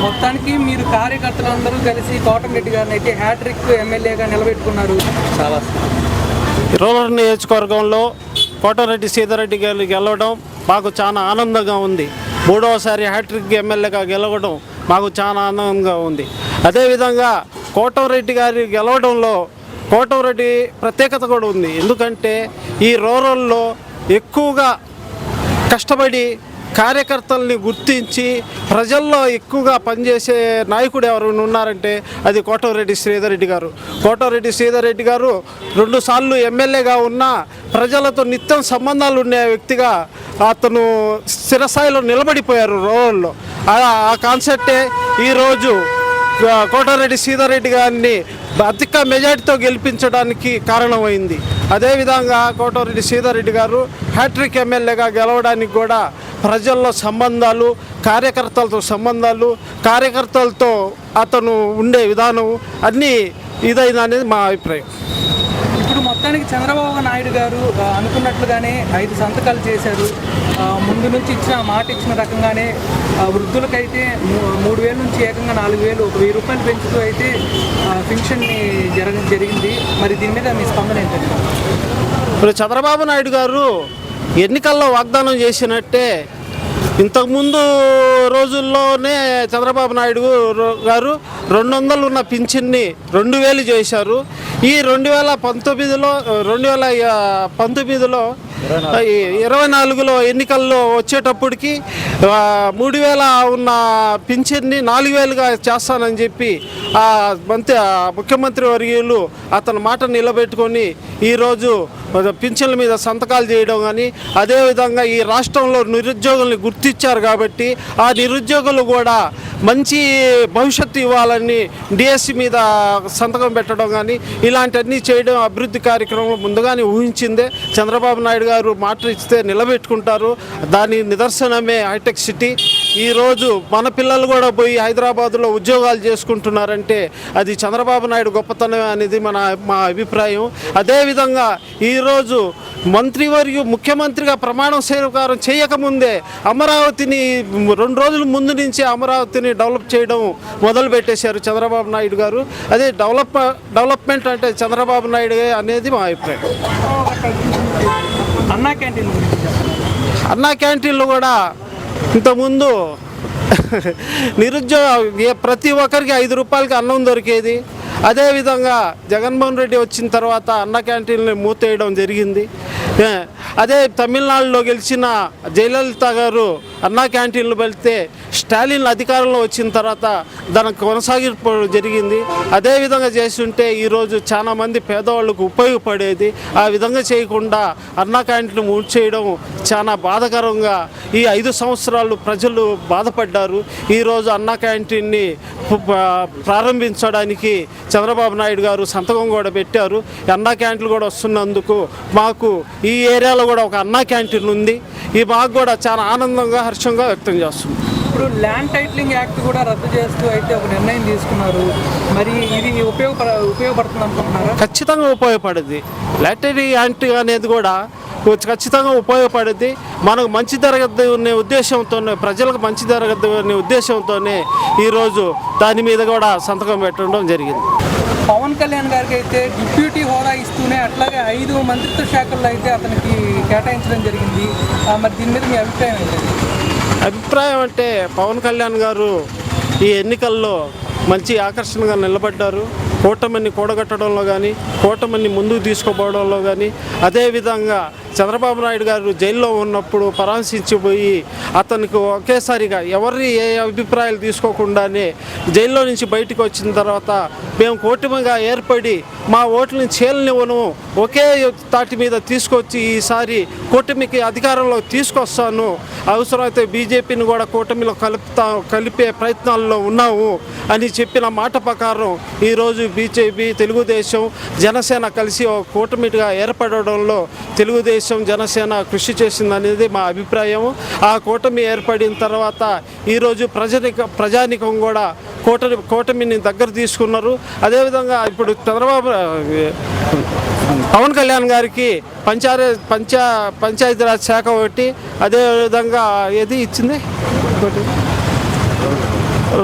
మొత్తానికి మీరు కార్యకర్తలందరూ కలిసి కోటమిరెడ్డి గారిని అయితే హ్యాట్రిక్ ఎమ్మెల్యేగా నిలబెట్టుకున్నారు. చాలా రూరల్ నియోజకవర్గంలో కోటమిరెడ్డి శ్రీధర్రెడ్డి గారు గెలవడం మాకు చాలా ఆనందంగా ఉంది. మూడవసారి హ్యాట్రిక్ ఎమ్మెల్యేగా గెలవడం మాకు చాలా ఆనందంగా ఉంది. అదేవిధంగా కోటమిరెడ్డి గారి గెలవడంలో కోటమిరెడ్డి ప్రత్యేకత కూడా ఉంది. ఎందుకంటే ఈ రూరల్లో ఎక్కువగా కష్టపడి కార్యకర్తల్ని గుర్తించి ప్రజల్లో ఎక్కువగా పనిచేసే నాయకుడు ఎవరైనా ఉన్నారంటే అది కోటమిరెడ్డి శ్రీధర్రెడ్డి గారు. కోటమిరెడ్డి శ్రీధర్రెడ్డి గారు 2 సార్లు ఎమ్మెల్యేగా ఉన్న ప్రజలతో నిత్యం సంబంధాలు ఉండే వ్యక్తిగా అతను స్థిరస్థాయిలో నిలబడిపోయారు రూరల్లో. ఆ కాన్సెప్టే ఈరోజు కోటమిరెడ్డి శ్రీధర్రెడ్డి గారిని అధిక మెజార్టీతో గెలిపించడానికి కారణమైంది. అదేవిధంగా కోటమిరెడ్డి శ్రీధర్రెడ్డి గారు హ్యాట్రిక్ ఎమ్మెల్యేగా గెలవడానికి కూడా ప్రజల్లో సంబంధాలు, కార్యకర్తలతో సంబంధాలు, కార్యకర్తలతో అతను ఉండే విధానం అన్నీ ఇదైంది అనేది మా అభిప్రాయం. ఇప్పుడు మొత్తానికి చంద్రబాబు నాయుడు గారు అనుకున్నట్లుగానే 5 సంతకాలు చేశారు. ముందు నుంచి మాట ఇచ్చిన రకంగానే వృద్ధులకైతే 3,000 నుంచి ఏకంగా 4,000 1,000 రూపాయలు పెంచుతూ అయితే పెన్షన్ని జరిగింది. మరి దీని మీద మీ స్పందన ఏంటంటే? ఇప్పుడు చంద్రబాబు నాయుడు గారు ఎన్నికల్లో వాగ్దానం చేసినట్టే ఇంతకుముందు రోజుల్లోనే చంద్రబాబు నాయుడు గారు 200 ఉన్న పింఛన్ని 2,000 చేశారు. ఈ 2019లో 24లో ఎన్నికల్లో వచ్చేటప్పటికి 3,000 ఉన్న పింఛన్ని 4,000గా చేస్తానని చెప్పి ముఖ్యమంత్రి వర్యులు అతని మాట నిలబెట్టుకొని ఈరోజు పింఛన్ల మీద సంతకాలు చేయడం కానీ, అదేవిధంగా ఈ రాష్ట్రంలో నిరుద్యోగుల్ని గుర్తించారు కాబట్టి ఆ నిరుద్యోగులు కూడా మంచి భవిష్యత్తు ఇవ్వాలని డిఎస్సి మీద సంతకం పెట్టడం కానీ ఇలాంటివన్నీ చేయడం అభివృద్ధి కార్యక్రమం ముందుగానే ఊహించిందే. చంద్రబాబు నాయుడు గారు మాట ఇస్తే నిలబెట్టుకుంటారు. దాని నిదర్శనమే హైటెక్ సిటీ. ఈరోజు మన పిల్లలు కూడా పోయి హైదరాబాదులో ఉద్యోగాలు చేసుకుంటున్నారంటే అది చంద్రబాబు నాయుడు గొప్పతనం అనేది మా అభిప్రాయం. అదేవిధంగా ఈరోజు మంత్రివర్యు ముఖ్యమంత్రిగా ప్రమాణ స్వీకారం చేయకముందే అమరావతిని 2 రోజుల ముందు నుంచి అమరావతిని డెవలప్ చేయడం మొదలుపెట్టేశారు చంద్రబాబు నాయుడు గారు. అదే డెవలప్మెంట్ అంటే చంద్రబాబు నాయుడు అనేది మా అభిప్రాయం. అన్నా క్యాంటీన్లు కూడా ఇంతకుముందు ప్రతి ఒక్కరికి 5 రూపాయలకి అన్నం దొరికేది. అదేవిధంగా జగన్మోహన్ రెడ్డి వచ్చిన తర్వాత అన్న క్యాంటీన్లు మూతేయడం జరిగింది. అదే తమిళనాడులో గెలిచిన జయలలిత గారు అన్నా క్యాంటీన్లు పెడితే స్టాలిన్ అధికారంలో వచ్చిన తర్వాత దానికి కొనసాగింపు జరిగింది. అదేవిధంగా చేస్తుంటే ఈరోజు చాలామంది పేదవాళ్ళకు ఉపయోగపడేది. ఆ విధంగా చేయకుండా అన్నా క్యాంటీన్ మూసేయడం చాలా బాధాకరంగా ఈ 5 సంవత్సరాలు ప్రజలు బాధపడ్డారు. ఈరోజు అన్నా క్యాంటీన్ని ప్రారంభించడానికి చంద్రబాబు నాయుడు గారు సంతకం కూడా పెట్టారు. అన్నా క్యాంటీన్లు కూడా వస్తున్నందుకు మాకు ఈ ఏరియాలో కూడా ఒక అన్నా క్యాంటీన్ ఉంది. ఈ మాకు కూడా చాలా ఆనందంగా హర్షంగా వ్యక్తం చేస్తుంది. ఇప్పుడు ల్యాండ్ టైటిలింగ్ యాక్ట్ కూడా రద్దు చేస్తూ అయితే ఒక నిర్ణయం తీసుకున్నారు. మరి ఇది ఉపయోగపడుతుంది అనుకుంటున్నారా? ఖచ్చితంగా ఉపయోగపడుద్ది. ల్యాండ్ టైటిలింగ్ యాక్ట్ అనేది కూడా ఖచ్చితంగా ఉపయోగపడుద్ది. మనకు మంచి జరగద్దు అనే ఉద్దేశంతోనే, ప్రజలకు మంచి జరగద్దు అనే ఉద్దేశంతోనే ఈరోజు దాని మీద కూడా సంతకం పెట్టడం జరిగింది. పవన్ కళ్యాణ్ గారికి అయితే డిప్యూటీ హోదా ఇస్తూనే అట్లాగే 5 మంత్రిత్వ శాఖల్లో అయితే అతనికి కేటాయించడం జరిగింది. మరి దీని మీద మీ అభిప్రాయం ఏంటి? అభిప్రాయం అంటే పవన్ కళ్యాణ్ గారు ఈ ఎన్నికల్లో మంచి ఆకర్షణగా నిలబడ్డారు. కూటమిని కూడగట్టడంలో కానీ, కూటమిని ముందుకు తీసుకుపోవడంలో కానీ, అదేవిధంగా చంద్రబాబు నాయుడు గారు జైల్లో ఉన్నప్పుడు పరామర్శించిపోయి అతనికి ఒకేసారిగా ఎవరి ఏ అభిప్రాయాలు తీసుకోకుండానే జైల్లో నుంచి బయటకు వచ్చిన తర్వాత మేము కూటమిగా ఏర్పడి మా ఓట్లని చీలనివ్వను, ఒకే తాటి మీద తీసుకొచ్చి ఈసారి కూటమికి అధికారంలో తీసుకొస్తాను, అవసరమైతే బీజేపీని కూడా కూటమిలో కలిపే ప్రయత్నాల్లో ఉన్నాము అని చెప్పిన మాట ప్రకారం ఈరోజు బీజేపీ, తెలుగుదేశం, జనసేన కలిసి ఒక కూటమిగా ఏర్పడడంలో తెలుగుదేశం, జనసేన కృషి చేసిందనేది మా అభిప్రాయం. ఆ కూటమి ఏర్పడిన తర్వాత ఈరోజు ప్రజానికం కూడా కూటమిని దగ్గర తీసుకున్నారు. అదేవిధంగా ఇప్పుడు పవన్ కళ్యాణ్ గారికి పంచాయతీరాజ్ శాఖ ఒకటి, అదేవిధంగా ఏది ఇచ్చింది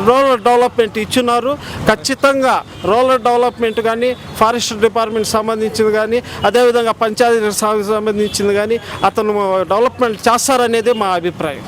రూరల్ డెవలప్మెంట్ ఇచ్చున్నారు. ఖచ్చితంగా రూరల్ డెవలప్మెంట్ కానీ, ఫారెస్ట్ డిపార్ట్మెంట్ సంబంధించింది కానీ, అదేవిధంగా పంచాయతీ సంబంధించింది కానీ అతను డెవలప్మెంట్ చేస్తారనేది మా అభిప్రాయం.